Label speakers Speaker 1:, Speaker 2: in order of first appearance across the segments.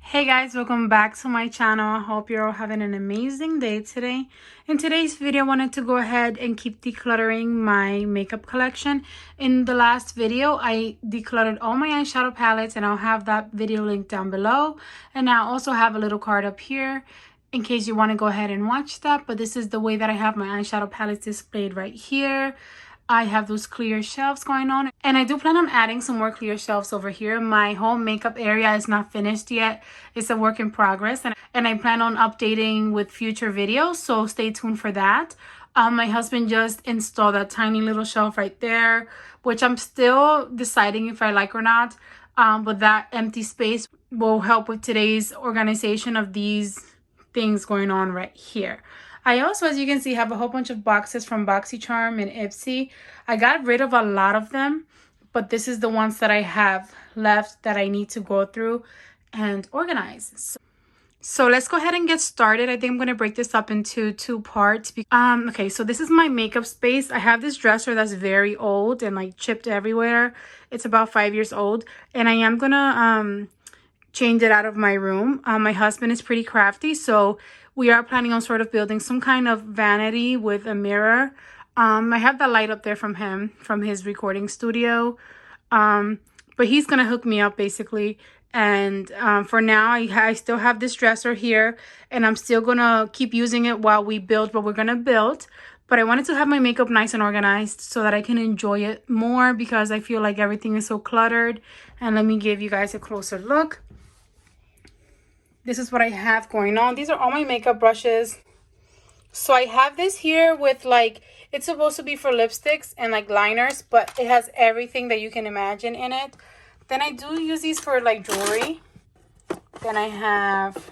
Speaker 1: Hey guys, welcome back to my channel. I hope you're all having an amazing day today. In today's video, I wanted to go ahead and keep decluttering my makeup collection. In the last video, I decluttered all my eyeshadow palettes, and I'll have that video linked down below. And I also have a little card up here in case you want to go ahead and watch that. But this is the way that I have my eyeshadow palettes displayed right here. I have those clear shelves going on, and I do plan on adding some more clear shelves over here. My whole makeup area is not finished yet. It's a work in progress, and I plan on updating with future videos, so stay tuned for that. My husband just installed a tiny little shelf right there, which I'm still deciding if I like or not, but that empty space will help with today's organization of these things going on right here. I also, as you can see, have a whole bunch of boxes from BoxyCharm and Ipsy. I got rid of a lot of them, but this is the ones that I have left that I need to go through and organize. So let's go ahead and get started. I think I'm going to break this up into two parts. Okay, so this is my makeup space. I have this dresser that's very old and like chipped everywhere. It's about 5 years old, and I am going to change it out of my room. My husband is pretty crafty, so we are planning on sort of building some kind of vanity with a mirror. I have the light up there from him, from his recording studio. But he's going to hook me up basically. And for now, I still have this dresser here, and I'm still going to keep using it while we build what we're going to build. But I wanted to have my makeup nice and organized so that I can enjoy it more, because I feel like everything is so cluttered. And let me give you guys a closer look. This is what I have going on. These are all my makeup brushes. So I have this here with like, it's supposed to be for lipsticks and like liners, but it has everything that you can imagine in it. Then I do use these for like jewelry. Then I have,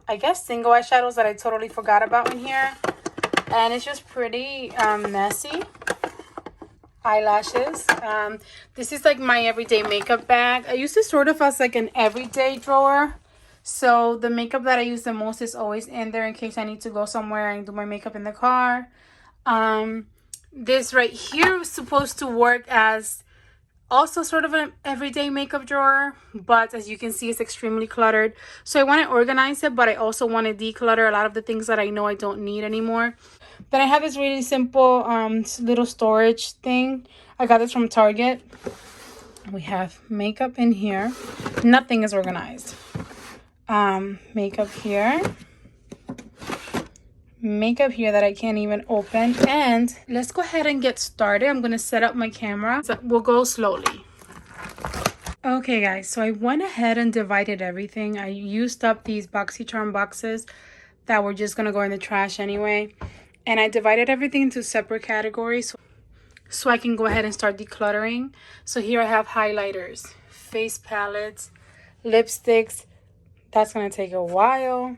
Speaker 1: I guess, single eyeshadows that I totally forgot about in here. And it's just pretty messy. Eyelashes. This is like my everyday makeup bag. I use this sort of as like an everyday drawer. So the makeup that I use the most is always in there in case I need to go somewhere and do my makeup in the car. This right here is supposed to work as also sort of an everyday makeup drawer, but as you can see, it's extremely cluttered. So I want to organize it, but I also want to declutter a lot of the things that I know I don't need anymore. Then I have this really simple little storage thing. I got this from Target. We have makeup in here. Nothing is organized. Makeup here, makeup here that I can't even open. And let's go ahead and get started. I'm gonna set up my camera, so we'll go slowly. Okay guys, so I went ahead and divided everything. I used up these BoxyCharm boxes that were just gonna go in the trash anyway, and I divided everything into separate categories so I can go ahead and start decluttering. So here I have highlighters, face palettes, lipsticks. That's going to take a while.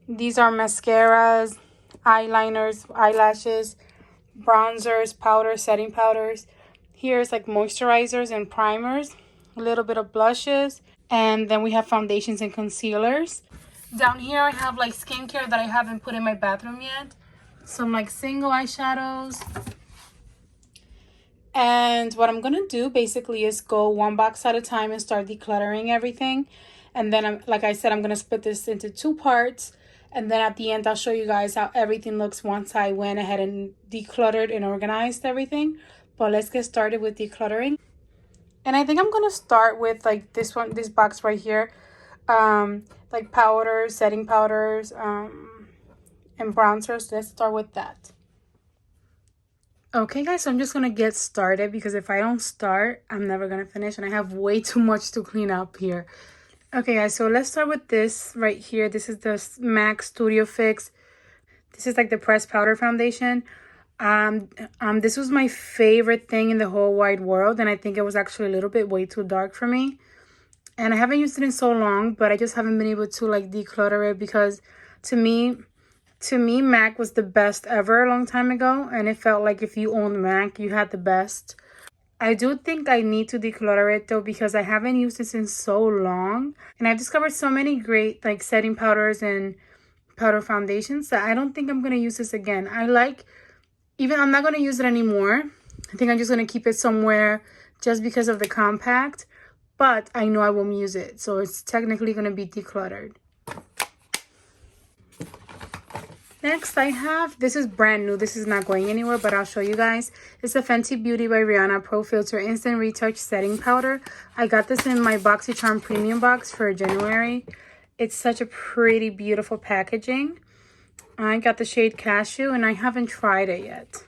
Speaker 1: These are mascaras, eyeliners, eyelashes, bronzers, powders, setting powders. Here's like moisturizers and primers, a little bit of blushes, and then we have foundations and concealers. Down here I have like skincare that I haven't put in my bathroom yet. Some like single eyeshadows. And what I'm going to do basically is go one box at a time and start decluttering everything. And then, like I said, I'm going to split this into two parts. And then at the end, I'll show you guys how everything looks once I went ahead and decluttered and organized everything. But let's get started with decluttering. And I think I'm going to start with like this box right here. Like powders, setting powders, and bronzers. Let's start with that. Okay guys, so I'm just going to get started, because if I don't start, I'm never going to finish. And I have way too much to clean up here. Okay guys, so let's start with this right here. This is the MAC Studio Fix. This is like the pressed powder foundation. This was my favorite thing in the whole wide world, and I think it was actually a little bit way too dark for me. And I haven't used it in so long, but I just haven't been able to like declutter it, because to me MAC was the best ever a long time ago, and it felt like if you owned MAC, you had the best. I do think I need to declutter it though, because I haven't used this in so long, and I've discovered so many great like setting powders and powder foundations that I don't think I'm going to use this again. I'm not going to use it anymore. I think I'm just going to keep it somewhere just because of the compact. but I know I won't use it, so it's technically going to be decluttered. Next, I have, this is brand new. This is not going anywhere, but I'll show you guys. It's a Fenty Beauty by Rihanna Pro Filter Instant Retouch Setting Powder. I got this in my BoxyCharm Premium box for January. It's such a pretty, beautiful packaging. I got the shade Cashew, and I haven't tried it yet.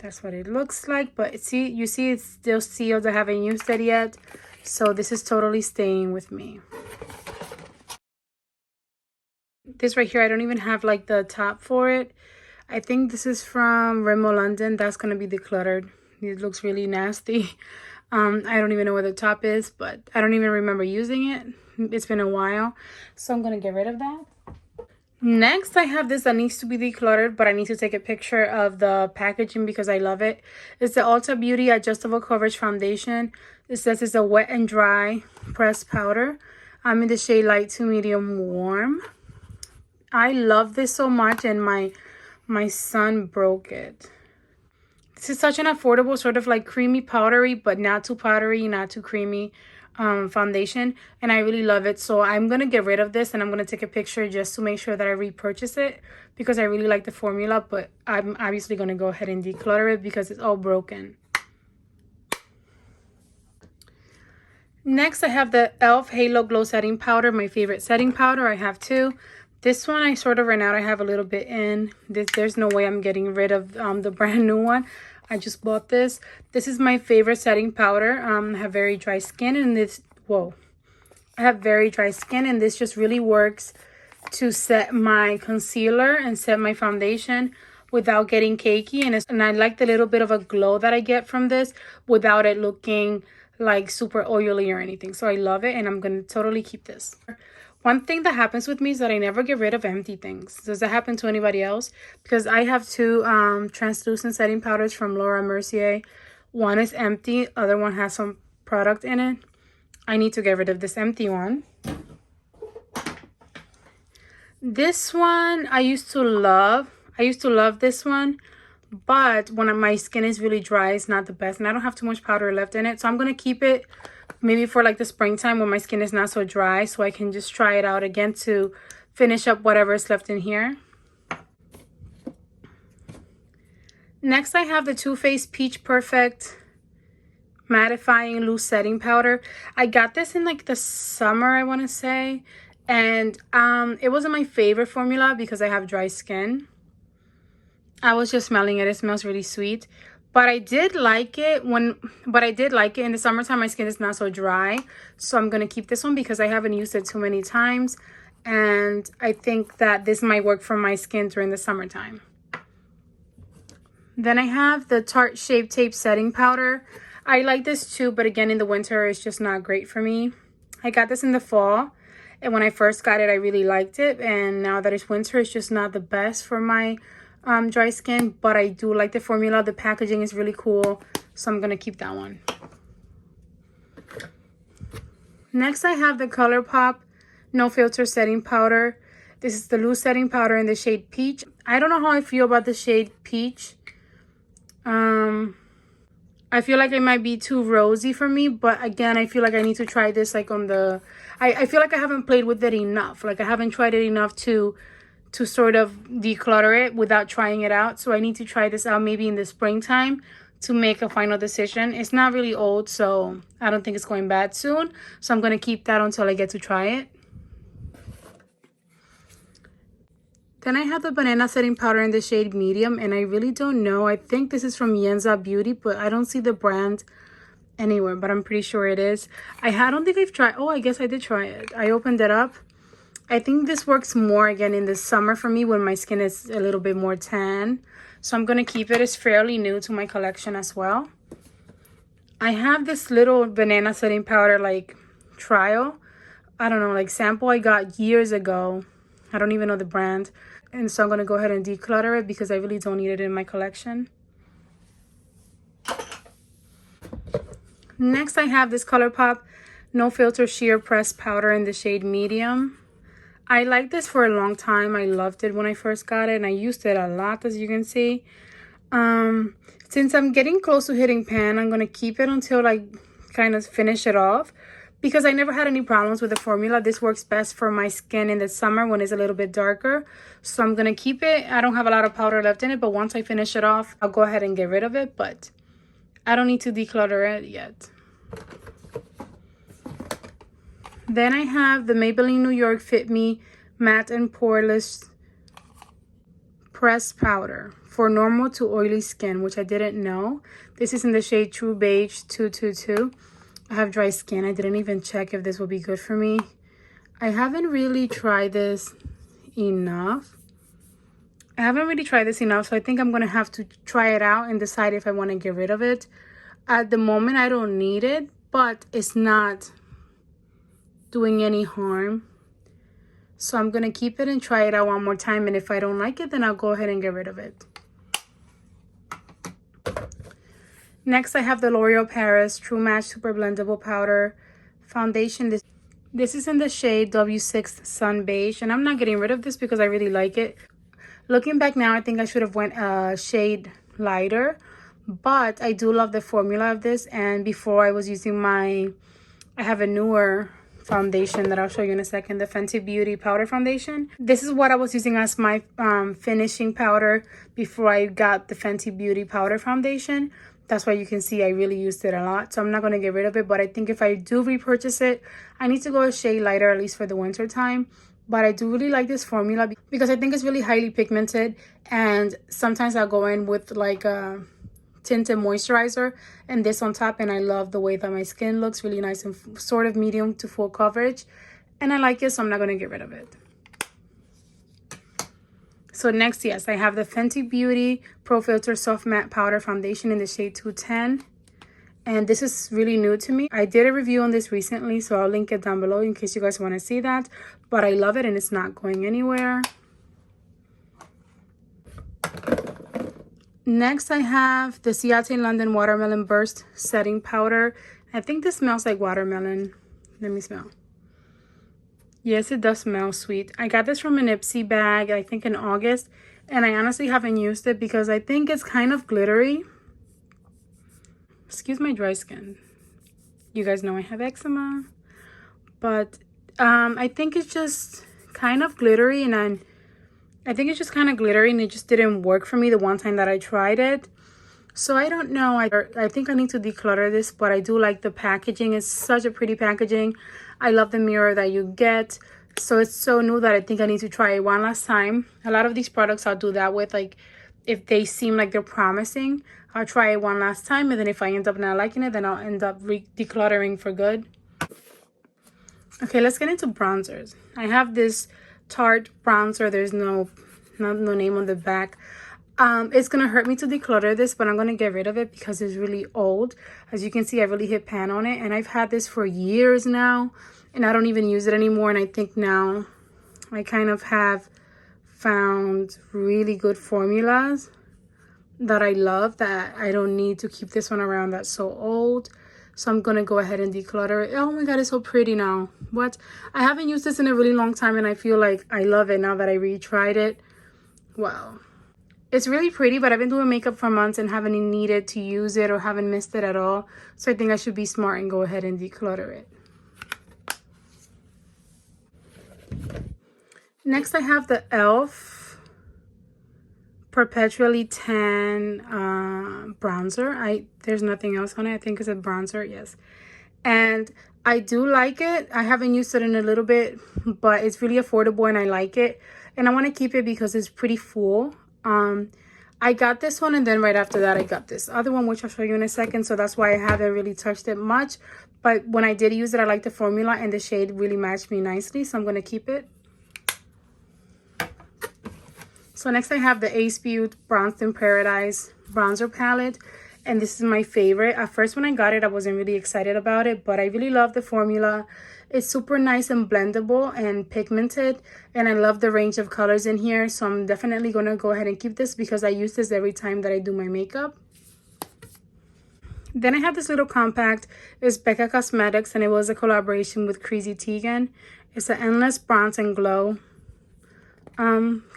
Speaker 1: That's what it looks like, but see, you see it's still sealed. I haven't used it yet, so this is totally staying with me. This right here, I don't even have like the top for it. I think this is from Rimmel London. That's going to be decluttered. It looks really nasty. I don't even know where the top is, but I don't even remember using it. It's been a while, so I'm going to get rid of that. Next, I have this that needs to be decluttered, but I need to take a picture of the packaging because I love it. It's the Ulta Beauty Adjustable Coverage Foundation. It says it's a wet and dry pressed powder. I'm in the shade light to medium warm. I love this so much, and my son broke it. This is such an affordable, sort of like creamy powdery, but not too powdery, not too creamy foundation, and I really love it. So I'm gonna get rid of this, and I'm gonna take a picture just to make sure that I repurchase it because I really like the formula, but I'm obviously gonna go ahead and declutter it because it's all broken. Next, I have the e.l.f. Halo Glow Setting Powder, my favorite setting powder. I have two. This one I sort of ran out. I have a little bit in. There's no way I'm getting rid of the brand new one. I just bought this. This is my favorite setting powder. I have very dry skin, and this, I have very dry skin, and this just really works to set my concealer and set my foundation without getting cakey. And I like the little bit of a glow that I get from this without it looking like super oily or anything. So I love it, and I'm going to totally keep this. One thing that happens with me is that I never get rid of empty things. Does that happen to anybody else? Because I have two translucent setting powders from Laura Mercier. One is empty, other one has some product in it. I need to get rid of this empty one. This one I used to love. I used to love this one, but when my skin is really dry, it's not the best, and I don't have too much powder left in it. So I'm going to keep it maybe for like the springtime when my skin is not so dry, so I can just try it out again to finish up whatever is left in here. Next, I have the Too Faced Peach Perfect Mattifying Loose Setting Powder. I got this in like the summer, I want to say, and it wasn't my favorite formula because I have dry skin. I was just smelling it. It smells really sweet. But I did like it in the summertime. My skin is not so dry, so I'm going to keep this one because I haven't used it too many times, and I think that this might work for my skin during the summertime. Then I have the Tarte Shape Tape Setting Powder. I like this too, but again, in the winter, it's just not great for me. I got this in the fall, and when I first got it, I really liked it, and now that it's winter, it's just not the best for my dry skin, but I do like the formula. The packaging is really cool, so I'm gonna keep that one. Next, I have the ColourPop No Filter Setting Powder. This is the loose setting powder in the shade Peach. I don't know how I feel about the shade Peach. I feel like it might be too rosy for me, but again, I feel like I need to try this like on the I feel like I haven't played with it enough. Like I haven't tried it enough to sort of declutter it without trying it out. So I need to try this out maybe in the springtime to make a final decision. It's not really old, so I don't think it's going bad soon. So I'm going to keep that until I get to try it. Then I have the Banana Setting Powder in the shade Medium, and I really don't know. I think this is from Yenza Beauty, but I don't see the brand anywhere, but I'm pretty sure it is. I don't think I've tried. Oh, I guess I did try it. I opened it up. I think this works more again in the summer for me when my skin is a little bit more tan. So I'm going to keep it. It's fairly new to my collection as well. I have this little banana setting powder like trial. I don't know, like sample I got years ago. I don't even know the brand. And so I'm going to go ahead and declutter it because I really don't need it in my collection. Next, I have this ColourPop No Filter Sheer Press Powder in the shade Medium. I liked this for a long time. I loved it when I first got it, and I used it a lot, as you can see. Since I'm getting close to hitting pan, I'm going to keep it until I kind of finish it off. Because I never had any problems with the formula. This works best for my skin in the summer when it's a little bit darker. So I'm going to keep it. I don't have a lot of powder left in it. But once I finish it off, I'll go ahead and get rid of it. But I don't need to declutter it yet. Then I have the Maybelline New York Fit Me Matte and Poreless Pressed Powder for normal to oily skin, which I didn't know. This is in the shade True Beige 222. I have dry skin. I didn't even check if this will be good for me. I haven't really tried this enough. So I think I'm going to have to try it out and decide if I want to get rid of it. At the moment, I don't need it, but it's not doing any harm. So I'm going to keep it and try it out one more time. And if I don't like it, then I'll go ahead and get rid of it. Next, I have the L'Oreal Paris True Match Super Blendable Powder Foundation. This is in the shade W6 Sun Beige. And I'm not getting rid of this because I really like it. Looking back now, I think I should have went a shade lighter. But I do love the formula of this. And before I was using I have a newer foundation that I'll show you in a second, the Fenty Beauty powder foundation. This is what I was using as my finishing powder before I got the Fenty Beauty powder foundation. That's why you can see I really used it a lot. So I'm not going to get rid of it, but I think if I do repurchase it, I need to go a shade lighter, at least for the winter time. But I do really like this formula because I think it's really highly pigmented, and sometimes I'll go in with like a tinted moisturizer and this on top, and I love the way that my skin looks, really nice and sort of medium to full coverage, and I like it, so I'm not going to get rid of it. So next, yes, I have the Fenty Beauty Pro Filter Soft Matte Powder Foundation in the shade 210, and this is really new to me. I did a review on this recently, so I'll link it down below in case you guys want to see that, but I love it and it's not going anywhere. Next, I have the Ciate London Watermelon Burst Setting Powder. I think this smells like watermelon. Let me smell. Yes, it does smell sweet. I got this from an Ipsy bag, I think in August. And I honestly haven't used it because I think it's kind of glittery. Excuse my dry skin. You guys know I have eczema. But I think it's just kind of glittery, and I think it's just kind of glittery, and it just didn't work for me the one time that I tried it. So I don't know. I think I need to declutter this, but I do like the packaging. It's such a pretty packaging. I love the mirror that you get. So it's so new that I think I need to try it one last time. A lot of these products I'll do that with. Like, if they seem like they're promising, I'll try it one last time. And then if I end up not liking it, then I'll end up decluttering for good. Okay, let's get into bronzers. I have this Tarte bronzer. There's no name on the back. It's gonna hurt me to declutter this, but I'm gonna get rid of it because it's really old. As you can see, I really hit pan on it, and I've had this for years now, and I don't even use it anymore. And I think now I kind of have found really good formulas that I love, that I don't need to keep this one around that's so old. So I'm gonna go ahead and declutter it. Oh my god, it's so pretty now. What? I haven't used this in a really long time, and I feel like I love it now that I retried it. Wow. It's really pretty, but I've been doing makeup for months and haven't needed to use it or haven't missed it at all. So I think I should be smart and go ahead and declutter it. Next, I have the e.l.f. Perpetually Tan bronzer. There's nothing else on it. I think it's a bronzer, yes. And I do like it. I haven't used it in a little bit, but it's really affordable and I like it. And I want to keep it because it's pretty full. I got this one, and then right after that I got this other one, which I'll show you in a second. So that's why I haven't really touched it much. But when I did use it, I liked the formula, and the shade really matched me nicely. So I'm going to keep it. So next I have the Ace Beauty Bronzed in Paradise bronzer palette. And this is my favorite. At first when I got it, I wasn't really excited about it, but I really love the formula. It's super nice and blendable and pigmented, and I love the range of colors in here. So I'm definitely going to go ahead and keep this because I use this every time that I do my makeup. Then I have this little compact. It's Becca Cosmetics, and it was a collaboration with Chrissy Teigen. It's an Endless Bronze and Glow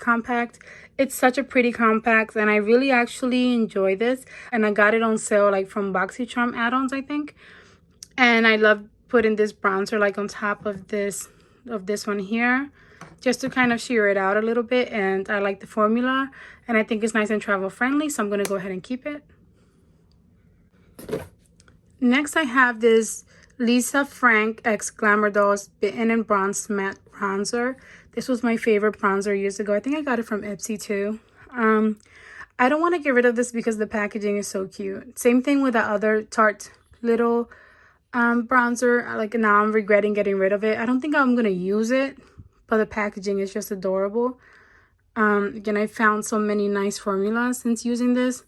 Speaker 1: compact. It's such a pretty compact, and I really actually enjoy this. And I got it on sale like from BoxyCharm add-ons, I think. And I love putting this bronzer like on top of this one here, just to kind of sheer it out a little bit. And I like the formula, and I think it's nice and travel friendly, so I'm going to go ahead and keep it. Next, I have this Lisa Frank X Glamour Dolls Bitten and Bronze Matte Bronzer. This was my favorite bronzer years ago. I think I got it from Ipsy too. I don't want to get rid of this because the packaging is so cute. Same thing with the other Tarte little bronzer. Like, now I'm regretting getting rid of it. I don't think I'm going to use it, but the packaging is just adorable. Again, I found so many nice formulas since using this,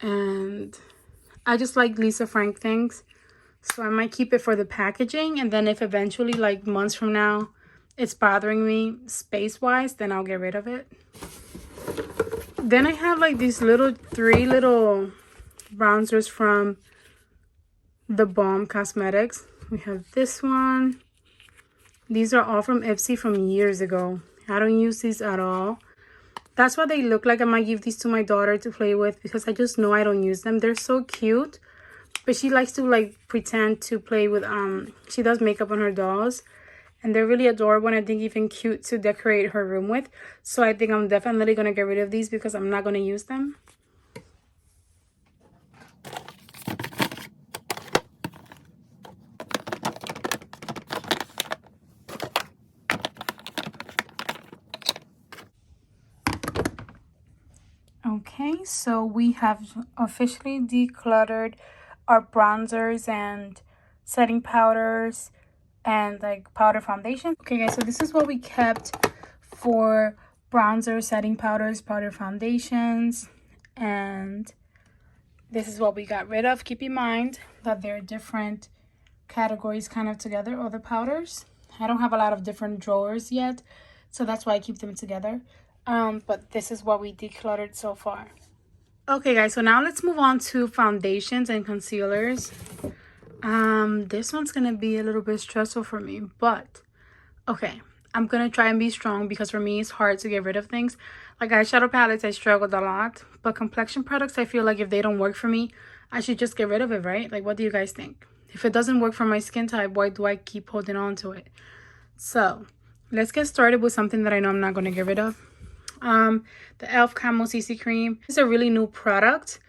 Speaker 1: and I just like Lisa Frank things. So I might keep it for the packaging, and then if eventually, like months from now, it's bothering me space-wise, then I'll get rid of it. Then I have like these three little bronzers from The Balm Cosmetics. We have this one. These are all from Ipsy from years ago. I don't use these at all. That's why they look like I might give these to my daughter to play with, because I just know I don't use them. They're so cute. But she likes to like pretend to play with, she does makeup on her dolls. And they're really adorable, and I think even cute to decorate her room with. So I think I'm definitely going to get rid of these because I'm not going to use them. Okay, so we have officially decluttered our bronzers and setting powders and like powder foundation. Okay guys, so this is what we kept for bronzer, setting powders, powder foundations, and this is what we got rid of. Keep in mind that there are different categories kind of together, all the powders. I don't have a lot of different drawers yet, so that's why I keep them together. But this is what we decluttered so far. Okay guys, so now let's move on to foundations and concealers. This one's gonna be a little bit stressful for me, but okay, I'm gonna try and be strong, because for me it's hard to get rid of things. Like eyeshadow palettes, I struggled a lot, but complexion products, I feel like if they don't work for me, I should just get rid of it, right? Like, what do you guys think? If it doesn't work for my skin type, why do I keep holding on to it? So let's get started with something that I know I'm not gonna get rid of. The e.l.f. Camo CC Cream is a really new product.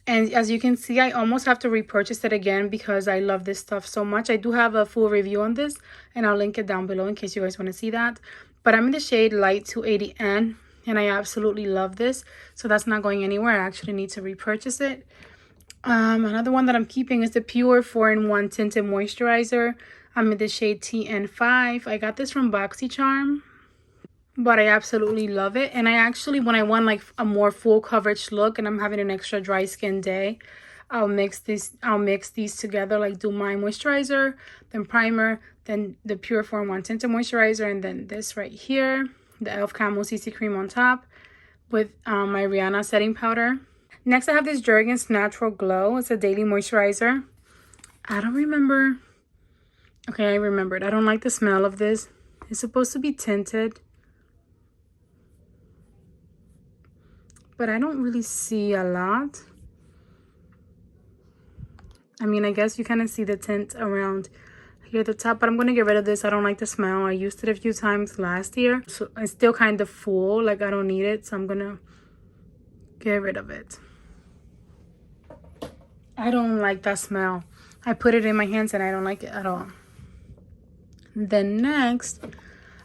Speaker 1: And as you can see, I almost have to repurchase it again because I love this stuff so much. I do have a full review on this, and I'll link it down below in case you guys want to see that. But I'm in the shade Light 280N, and I absolutely love this. So that's not going anywhere. I actually need to repurchase it. Another one that I'm keeping is the Pure 4-in-1 Tinted Moisturizer. I'm in the shade TN5. I got this from BoxyCharm, but I absolutely love it. And I actually, when I want like a more full coverage look and I'm having an extra dry skin day, I'll mix these together, like do my moisturizer, then primer, then the Pure 4-in-1 Tinted Moisturizer, and then this right here, the e.l.f. Camo CC Cream on top with my Rihanna setting powder. Next, I have this Jergens Natural Glow. It's a daily moisturizer. I don't remember. Okay, I remembered. I don't like the smell of this. It's supposed to be tinted, but I don't really see a lot. I mean, I guess you kind of see the tint around here at the top, but I'm going to get rid of this. I don't like the smell. I used it a few times last year, so it's still kind of full. Like, I don't need it, so I'm going to get rid of it. I don't like that smell. I put it in my hands and I don't like it at all. Then next,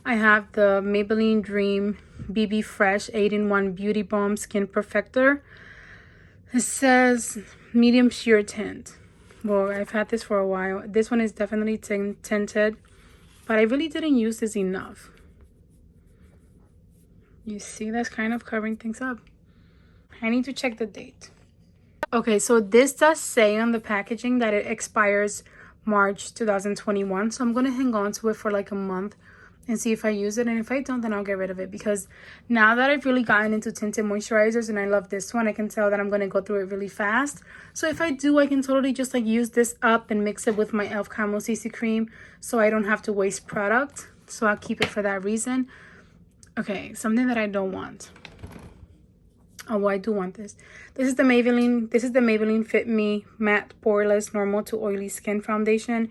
Speaker 1: I have the Maybelline Dream BB Fresh 8-in-1 Beauty Balm Skin Perfector. It says medium sheer tint. Well, I've had this for a while. This one is definitely tinted, but I really didn't use this enough. You see, that's kind of covering things up. I need to check the date. Okay, so this does say on the packaging that it expires March 2021. So I'm going to hang on to it for like a month and see if I use it. And if I don't, then I'll get rid of it, because now that I've really gotten into tinted moisturizers and I love this one, I can tell that I'm going to go through it really fast. So if I do, I can totally just like use this up and mix it with my e.l.f. Camo CC Cream so I don't have to waste product. So I'll keep it for that reason. Okay, something that I don't want. Oh, well, I do want this. This is the Maybelline Fit Me Matte Poreless Normal to Oily Skin Foundation.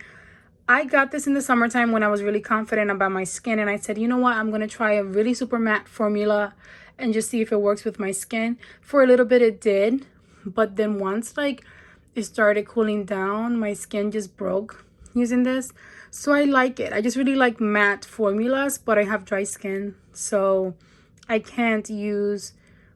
Speaker 1: I got this in the summertime when I was really confident about my skin, and I said, you know what, I'm gonna try a really super matte formula and just see if it works with my skin. For a little bit it did, but then once like it started cooling down, my skin just broke using this. So I like it. I just really like matte formulas, but I have dry skin, so I can't use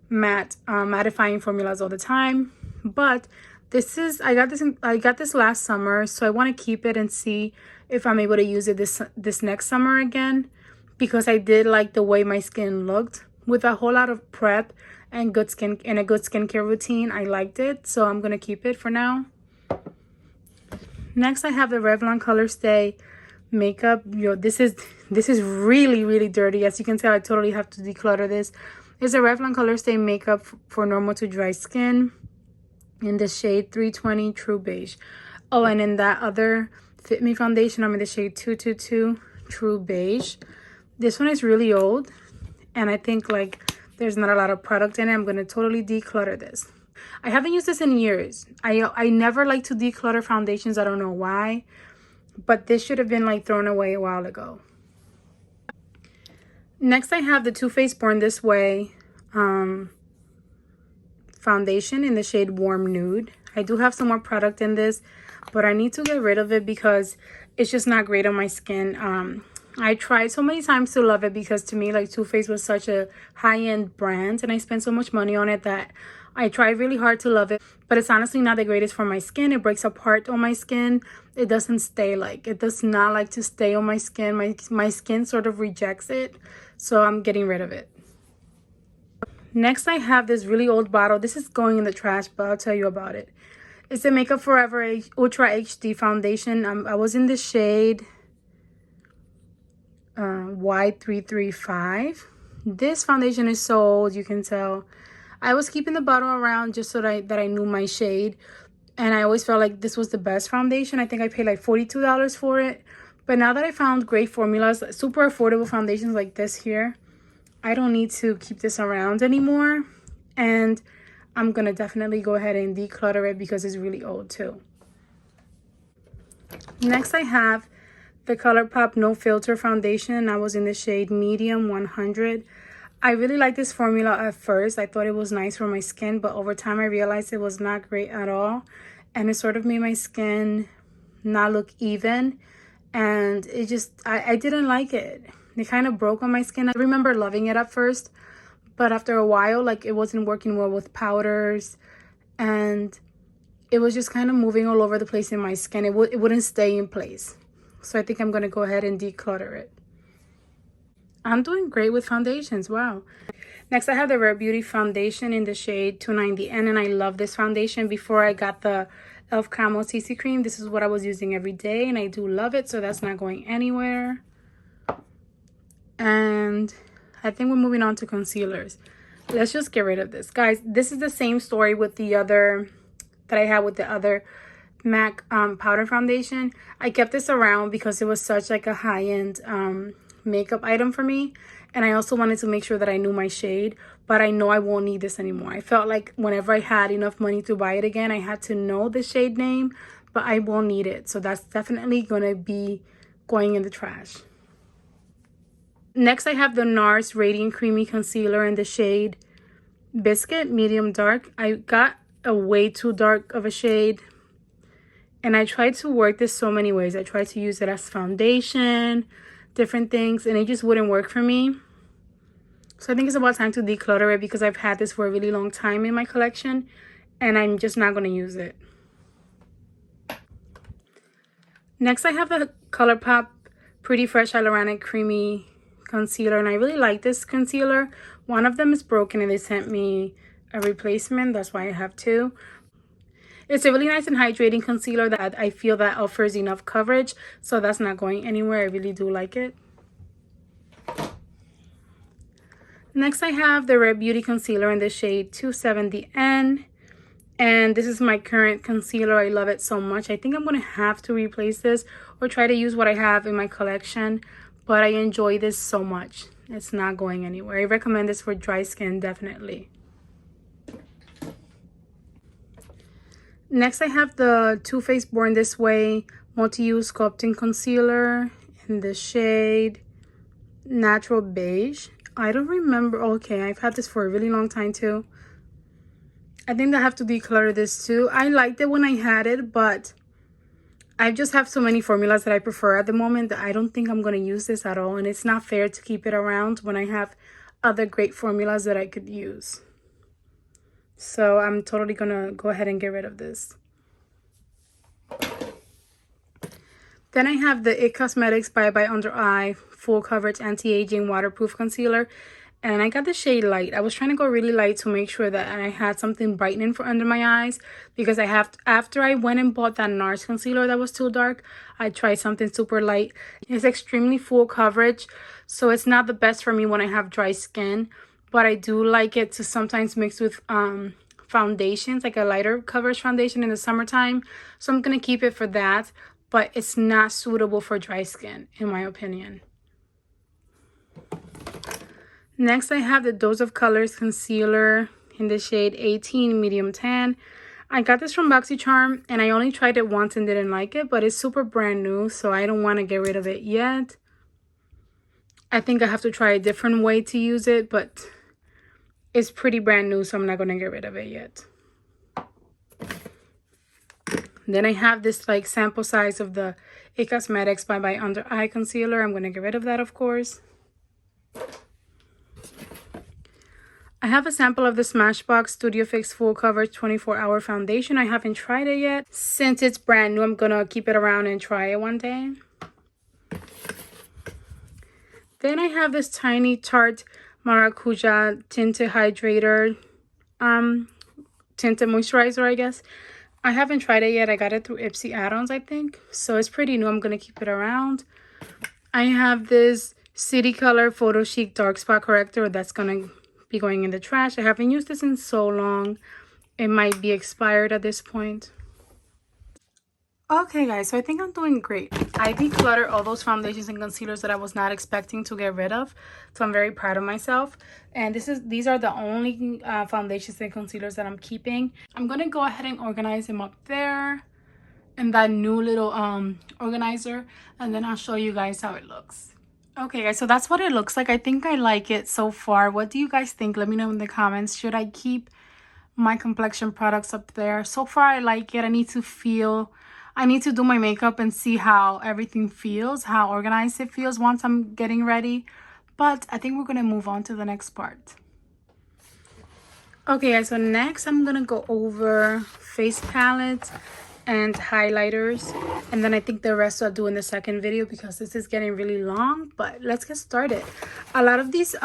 Speaker 1: matte mattifying formulas all the time. But I got this last summer, so I want to keep it and see if I'm able to use it this next summer again, because I did like the way my skin looked with a whole lot of prep and a good skincare routine. I liked it, so I'm gonna keep it for now. Next, I have the Revlon Color Stay makeup. This is really dirty. As you can tell, I totally have to declutter this. It's a Revlon Color Stay makeup for normal to dry skin in the shade 320 True Beige. Oh, and in that other Fit Me foundation, I'm in the shade 222 True Beige. This one is really old, and I think like there's not a lot of product in it. I'm gonna totally declutter this. I haven't used this in years. I never like to declutter foundations. I don't know why, but this should have been like thrown away a while ago. Next, I have the Too Faced Born This Way foundation in the shade Warm Nude. I do have some more product in this, but I need to get rid of it because it's just not great on my skin. I tried so many times to love it because to me, like, Too Faced was such a high-end brand, and I spent so much money on it that I tried really hard to love it. But it's honestly not the greatest for my skin. It breaks apart on my skin. It does not like to stay on my skin. My skin sort of rejects it, so I'm getting rid of it. Next, I have this really old bottle. This is going in the trash, but I'll tell you about it. It's the Makeup Forever Ultra HD foundation. I was in the shade Y335. This foundation is so old, you can tell. I was keeping the bottle around just so that I knew my shade, and I always felt like this was the best foundation. I think I paid like $42 for it. But now that I found great formulas, super affordable foundations like this here, I don't need to keep this around anymore, and I'm gonna definitely go ahead and declutter it because it's really old too. Next, I have the ColourPop No Filter foundation. I was in the shade Medium 100. I really liked this formula at first. I thought it was nice for my skin, but over time I realized it was not great at all, and it sort of made my skin not look even, and I didn't like it. It kind of broke on my skin. I remember loving it at first, but after a while, like, it wasn't working well with powders, and it was just kind of moving all over the place in my skin. It wouldn't stay in place. So I think I'm going to go ahead and declutter it. I'm doing great with foundations. Wow. Next, I have the Rare Beauty foundation in the shade 290N, and I love this foundation. Before I got the e.l.f. Camo CC cream, this is what I was using every day, and I do love it, so that's not going anywhere. And I think we're moving on to concealers. Let's just get rid of this. Guys, this is the same story with the other that I had with the other MAC powder foundation. I kept this around because it was such like a high-end makeup item for me, and I also wanted to make sure that I knew my shade, but I know I won't need this anymore. I felt like whenever I had enough money to buy it again, I had to know the shade name, but I won't need it, so that's definitely gonna be going in the trash. Next, I have the NARS Radiant Creamy Concealer in the shade Biscuit Medium Dark. I got a way too dark of a shade, and I tried to work this so many ways. I tried to use it as foundation, different things, and it just wouldn't work for me. So I think it's about time to declutter it because I've had this for a really long time in my collection, and I'm just not going to use it. Next, I have the ColourPop Pretty Fresh Hyaluronic Creamy Concealer, and I really like this concealer. One of them is broken, and they sent me a replacement. That's why I have two. It's a really nice and hydrating concealer that I feel that offers enough coverage, so that's not going anywhere. I really do like it. Next, I have the Rare Beauty Concealer in the shade 270N, and this is my current concealer. I love it so much. I think I'm going to have to replace this or try to use what I have in my collection, but I enjoy this so much. It's not going anywhere. I recommend this for dry skin, definitely. Next, I have the Too Faced Born This Way Multi-Use Sculpting Concealer in the shade Natural Beige. I don't remember. Okay, I've had this for a really long time too. I think I have to declutter this too. I liked it when I had it, but I just have so many formulas that I prefer at the moment that I don't think I'm going to use this at all. And it's not fair to keep it around when I have other great formulas that I could use. So I'm totally going to go ahead and get rid of this. Then I have the IT Cosmetics Bye Bye Under Eye Full Coverage Anti-Aging Waterproof Concealer. And I got the shade Light. I was trying to go really light to make sure that I had something brightening for under my eyes. Because after I went and bought that NARS concealer that was too dark, I tried something super light. It's extremely full coverage. So it's not the best for me when I have dry skin. But I do like it to sometimes mix with foundations, like a lighter coverage foundation in the summertime. So I'm going to keep it for that. But it's not suitable for dry skin, in my opinion. Next, I have the Dose of Colors Concealer in the shade 18 Medium Tan. I got this from BoxyCharm, and I only tried it once and didn't like it. But it's super brand new, so I don't want to get rid of it yet. I think I have to try a different way to use it, but it's pretty brand new, so I'm not going to get rid of it yet. Then I have this like sample size of the IT Cosmetics Bye Bye Under Eye Concealer. I'm going to get rid of that, of course. I have a sample of the Smashbox Studio Fix Full Coverage 24-Hour Foundation. I haven't tried it yet. Since it's brand new, I'm going to keep it around and try it one day. Then I have this tiny Tarte Maracuja Tinted Hydrator, Tinted Moisturizer, I guess. I haven't tried it yet. I got it through Ipsy add-ons, I think. So it's pretty new. I'm going to keep it around. I have this City Color Photo Chic Dark Spot Corrector that's going to be going in the trash. I haven't used this in so long. It might be expired at this point. Okay guys, so I think I'm doing great. I decluttered all those foundations and concealers that I was not expecting to get rid of. So I'm very proud of myself. And these are the only foundations and concealers that I'm keeping. I'm going to go ahead and organize them up there in that new little organizer. And then I'll show you guys how it looks. Okay guys, so that's what it looks like. I think I like it so far. What do you guys think? Let me know in the comments. Should I keep my complexion products up there? So far I like it. I need to do my makeup and see how everything feels, how organized it feels once I'm getting ready. But I think we're going to move on to the next part. Okay guys, so next I'm going to go over face palettes and highlighters. And then I think the rest I'll do in the second video because this is getting really long. But let's get started. A lot of these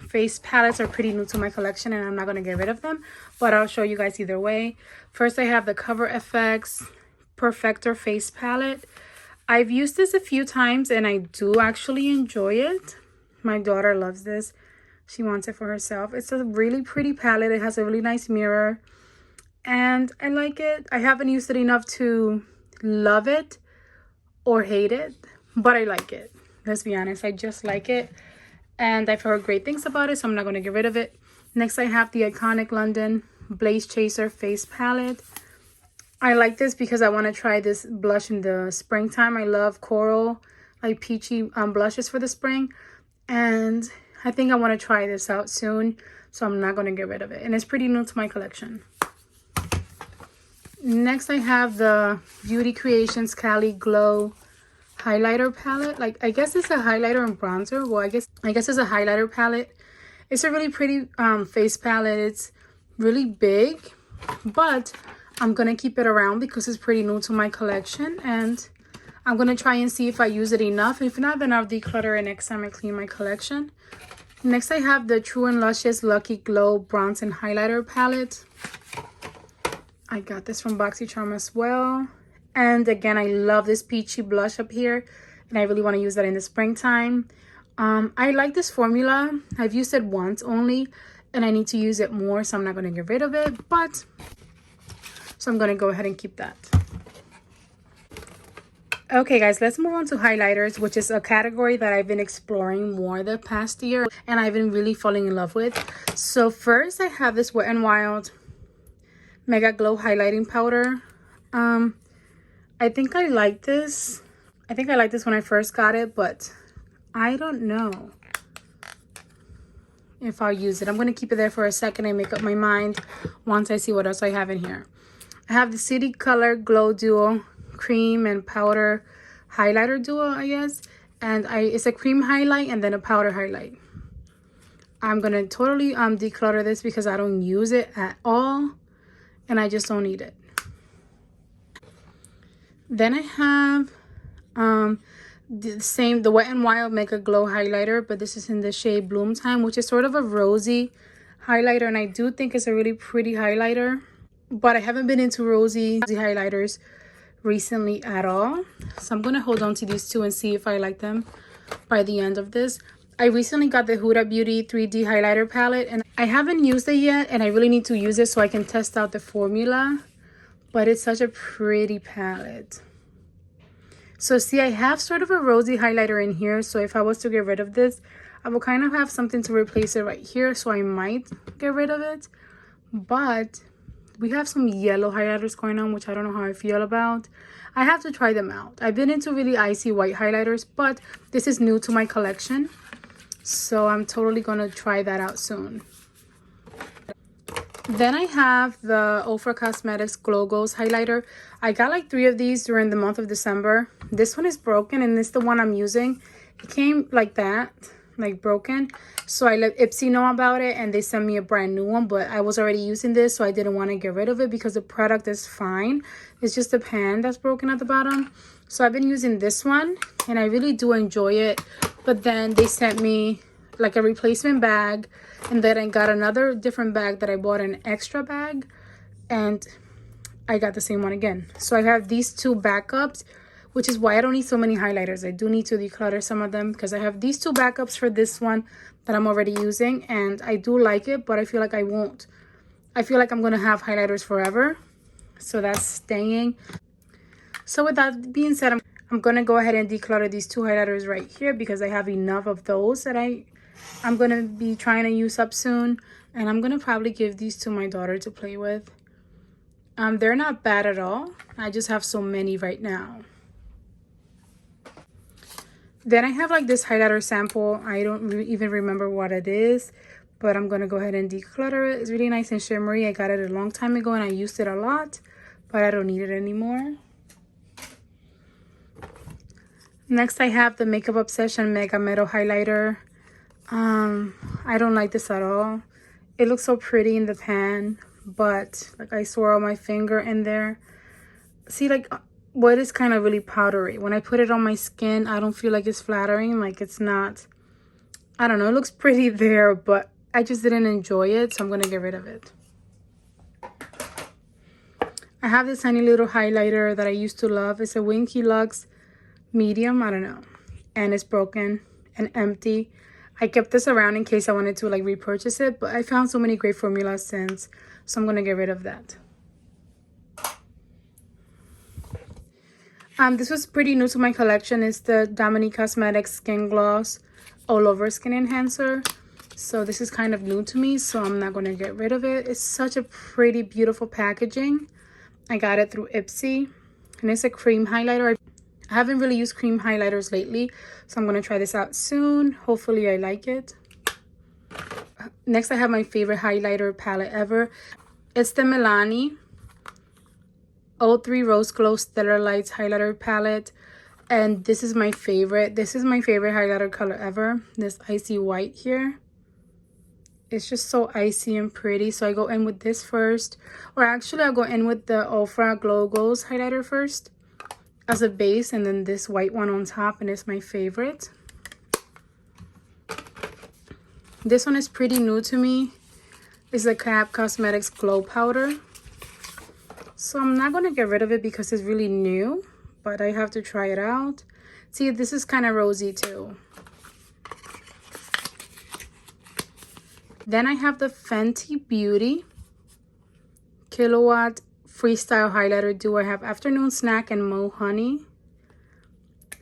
Speaker 1: face palettes are pretty new to my collection and I'm not going to get rid of them. But I'll show you guys either way. First I have the Cover FX Perfector face palette. I've used this a few times and I do actually enjoy it. My daughter loves this. She wants it for herself. It's a really pretty palette. It has a really nice mirror and I like it. I haven't used it enough to love it or hate it, but I like it. Let's be honest, I just like it and I've heard great things about it, so I'm not going to get rid of it. Next I have the iconic London Blaze Chaser face palette. I like this because I want to try this blush in the springtime. I love coral, like peachy blushes for the spring. And I think I want to try this out soon. So I'm not going to get rid of it. And it's pretty new to my collection. Next, I have the Beauty Creations Cali Glow highlighter palette. Like, I guess it's a highlighter and bronzer. Well, I guess it's a highlighter palette. It's a really pretty face palette. It's really big, but I'm going to keep it around because it's pretty new to my collection. And I'm going to try and see if I use it enough. If not, then I'll declutter it next time I clean my collection. Next, I have the True and Luscious Lucky Glow Bronze and Highlighter Palette. I got this from BoxyCharm as well. And again, I love this peachy blush up here. And I really want to use that in the springtime. I like this formula. I've used it once only. And I need to use it more, so I'm not going to get rid of it. But so I'm going to go ahead and keep that. Okay guys, let's move on to highlighters, which is a category that I've been exploring more the past year and I've been really falling in love with. So first I have this Wet n Wild Mega Glow highlighting powder. I think I like this. I think I liked this when I first got it, but I don't know if I'll use it. I'm going to keep it there for a second and make up my mind once I see what else I have in here. I have the City Color Glow Duo cream and powder highlighter duo, I guess. And it's a cream highlight and then a powder highlight. I'm going to totally declutter this because I don't use it at all and I just don't need it. Then I have the Wet n Wild Mega Glow highlighter, but this is in the shade Bloom Time, which is sort of a rosy highlighter, and I do think it's a really pretty highlighter, but I haven't been into rosy highlighters recently at all, so I'm gonna hold on to these two and see if I like them by the end of this. I recently got the Huda Beauty 3D highlighter palette and I haven't used it yet, and I really need to use it so I can test out the formula, but it's such a pretty palette. So see, I have sort of a rosy highlighter in here, so if I was to get rid of this, I will kind of have something to replace it right here, so I might get rid of it. But we have some yellow highlighters going on, which I don't know how I feel about. I have to try them out. I've been into really icy white highlighters, but this is new to my collection, so I'm totally gonna try that out soon. Then I have the Ofra Cosmetics Glow Goals highlighter. I got like 3 of these during the month of December. This one is broken and it's the one I'm using. It came like that, like broken. So I let Ipsy know about it and they sent me a brand new one, but I was already using this, so I didn't want to get rid of it because the product is fine. It's just the pan that's broken at the bottom. So I've been using this one and I really do enjoy it. But then they sent me like a replacement bag, and then I got another different bag that I bought, an extra bag, and I got the same one again. So I have these 2 backups, which is why I don't need so many highlighters. I do need to declutter some of them because I have these 2 backups for this one that I'm already using, and I do like it, but I feel like I won't. I feel like I'm gonna have highlighters forever, so that's staying. So with that being said, I'm gonna go ahead and declutter these 2 highlighters right here because I have enough of those that I'm gonna be trying to use up soon, and I'm gonna probably give these to my daughter to play with. They're not bad at all. I just have so many right now. Then I have like this highlighter sample. I don't even remember what it is, but I'm gonna go ahead and declutter it. It's really nice and shimmery. I got it a long time ago and I used it a lot, but I don't need it anymore. Next I have the Makeup Obsession Mega Metal highlighter. I don't like this at all. It looks so pretty in the pan, but like I swirl my finger in there. See, like what is kind of really powdery. When I put it on my skin, I don't feel like it's flattering. Like it's not, I don't know, it looks pretty there, but I just didn't enjoy it, so I'm gonna get rid of it. I have this tiny little highlighter that I used to love. It's a Winky Lux medium, I don't know, and it's broken and empty. I kept this around in case I wanted to like repurchase it, but I found so many great formulas since, so I'm gonna get rid of that. This was pretty new to my collection. It's the Dominique Cosmetics Skin Gloss All Over Skin Enhancer. So this is kind of new to me, so I'm not gonna get rid of it. It's such a pretty, beautiful packaging. I got it through Ipsy, and it's a cream highlighter. I haven't really used cream highlighters lately, so I'm going to try this out soon. Hopefully I like it. Next, I have my favorite highlighter palette ever. It's the Milani 03 Rose Glow Stellar Lights highlighter palette. And this is my favorite. This is my favorite highlighter color ever. This icy white here. It's just so icy and pretty. So I go in with this first. Or actually, I'll go in with the Ofra Glow Goals highlighter first as a base, and then this white one on top, and it's my favorite. This one is pretty new to me. It's the CAP Cosmetics Glow Powder. So I'm not gonna get rid of it because it's really new, but I have to try it out. See, this is kind of rosy too. Then I have the Fenty Beauty Kilowatt Freestyle Highlighter Duo. I have Afternoon Snack and Mo Honey.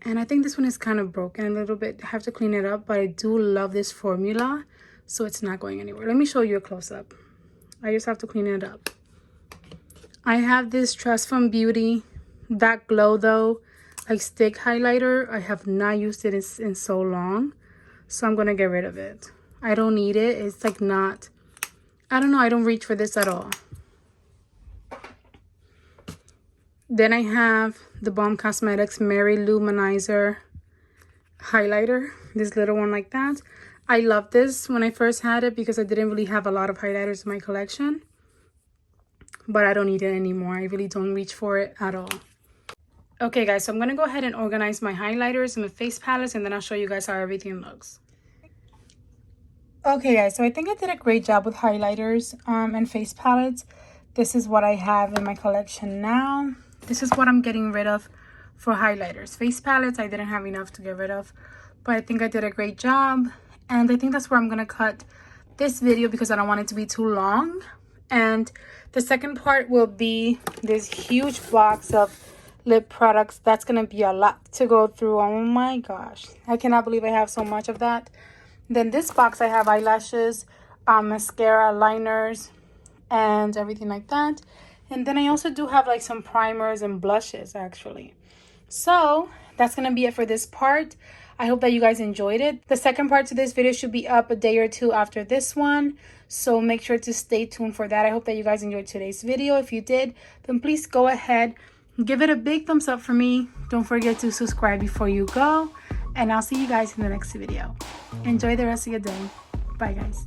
Speaker 1: And I think this one is kind of broken a little bit. I have to clean it up, but I do love this formula, so it's not going anywhere. Let me show you a close-up. I just have to clean it up. I have this Trust from Beauty That Glow Though like stick highlighter. I have not used it in so long, so I'm gonna get rid of it. I don't need it. It's like not, I don't know, I don't reach for this at all. Then I have the Balm Cosmetics Mary Luminizer highlighter, this little one like that. I love this when I first had it because I didn't really have a lot of highlighters in my collection, but I don't need it anymore. I really don't reach for it at all. Okay guys, so I'm gonna go ahead and organize my highlighters and my face palettes, and then I'll show you guys how everything looks. Okay guys, so I think I did a great job with highlighters and face palettes. This is what I have in my collection now. This is what I'm getting rid of for highlighters. Face palettes, I didn't have enough to get rid of, but I think I did a great job. And I think that's where I'm gonna cut this video because I don't want it to be too long. And the second part will be this huge box of lip products. That's gonna be a lot to go through. Oh my gosh, I cannot believe I have so much of that. Then this box, I have eyelashes, mascara, liners, and everything like that. And then I also do have like some primers and blushes actually. So that's gonna be it for this part. I hope that you guys enjoyed it. The second part to this video should be up a day or two after this one, so make sure to stay tuned for that. I hope that you guys enjoyed today's video. If you did, then please go ahead, give it a big thumbs up for me. Don't forget to subscribe before you go, and I'll see you guys in the next video. Enjoy the rest of your day. Bye guys.